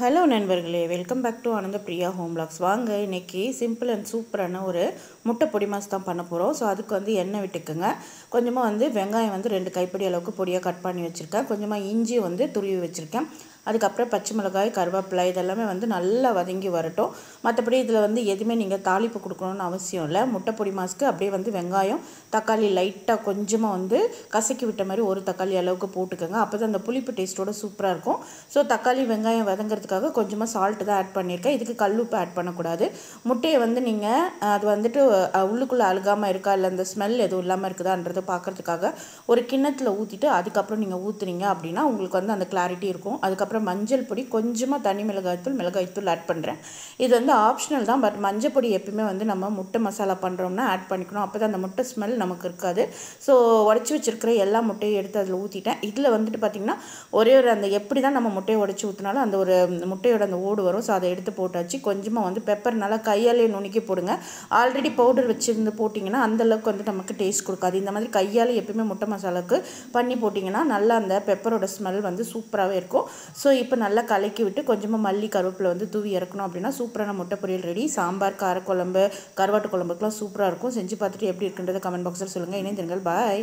Hello நண்பர்களே, welcome back to Ananda Priya home blocks. வாங்க இன்றைக்கி சிம்பிள் அண்ட் சூப்பரான ஒரு முட்டை பொடி மாஸ் தான் பண்ண போகிறோம். ஸோ அதுக்கு எண்ணெய் விட்டுக்குங்க. கொஞ்சமாக வெங்காயம் 2 கைப்பிடி அளவுக்கு பொடியாக கட் பண்ணி வச்சுருக்கேன். கொஞ்சமாக இஞ்சி துருவி வச்சுருக்கேன். அதுக்கப்புறம் பச்சை மிளகாய், கருவேப்பிலை இதெல்லாமே நல்லா வதங்கி வரட்டும். மற்றபடி இதில் எதுவுமே நீங்கள் தாளிப்பு கொடுக்கணுன்னு அவசியம் இல்லை. முட்டை பொடி மாஸ்க்கு அப்படியே வெங்காயம், தக்காளி லைட்டாக கொஞ்சமாக கசக்கி விட்ட மாதிரி ஒரு தக்காளி அளவுக்கு போட்டுக்கோங்க. அப்போ தான் அந்த புளிப்பு டேஸ்ட்டோட சூப்பராக இருக்கும். ஸோ தக்காளி வெங்காயம் வதங்கிறதுக்காக கொஞ்சமாக சால்ட்டு தான் ஆட் பண்ணியிருக்கேன். இதுக்கு கல்லுப்பு ஆட் பண்ணக்கூடாது. முட்டையை நீங்கள் அது உள்ளுக்குள்ளே அழுகாமல் இருக்கா இல்லை அந்த ஸ்மெல் எதுவும் இல்லாமல் இருக்குதான்றதை பார்க்குறதுக்காக ஒரு கிண்ணத்தில் ஊற்றிட்டு அதுக்கப்புறம் நீங்கள் ஊற்றுனீங்க அப்படின்னா உங்களுக்கு அந்த கிளாரிட்டி இருக்கும். அதுக்கப்புறம் மஞ்சள் பொடி, கொஞ்சமாக தனி மிளகாய்த்தூள் ஆட் பண்ணுறேன். இது ஆப்ஷனல் தான். பட் மஞ்சள் பொடி எப்பயுமே நம்ம முட்டை மசாலா பண்ணுறோம்னா ஆட் பண்ணிக்கணும். அப்போ தான் அந்த முட்டை ஸ்மெல் நமக்கு இருக்காது. ஸோ உடச்சி வச்சுருக்கிற எல்லா முட்டையும் எடுத்து அதில் ஊற்றிட்டேன். இதில் பார்த்திங்கன்னா ஒரே ஒரு அந்த எப்படி தான் நம்ம முட்டையை உடச்சி ஊற்றினாலும் அந்த ஒரு முட்டையோட அந்த ஓடு வரும். ஸோ அதை எடுத்து போட்டாச்சு. கொஞ்சமாக பெப்பர் நல்லா கையாலே நுணுக்கி போடுங்க. ஆல்ரெடி பவுடர் வச்சுருந்து போட்டிங்கன்னா அந்தளவுக்கு நமக்கு டேஸ்ட் கொடுக்காது. இந்த மாதிரி கையால் எப்பயுமே முட்டை மசாலாவுக்கு பண்ணி போட்டிங்கன்னா நல்லா அந்த பெப்பரோட ஸ்மெல் சூப்பராகவே இருக்கும். ஸோ இப்போ நல்லா கலக்கி விட்டு கொஞ்சமாக மல்லி, கருவேப்பிலை தூவி இறக்கணும் அப்படின்னா சூப்பரான முட்டை பொரியல் ரெடி. சாம்பார், காரக்குழம்பு, கருவாட்டு குழம்புக்கெலாம் சூப்பராக இருக்கும். செஞ்சு பார்த்துட்டு எப்படி இருக்குன்றதை கமெண்ட் பாக்ஸில் சொல்லுங்கள். இணைந்திருங்கள். பாய்.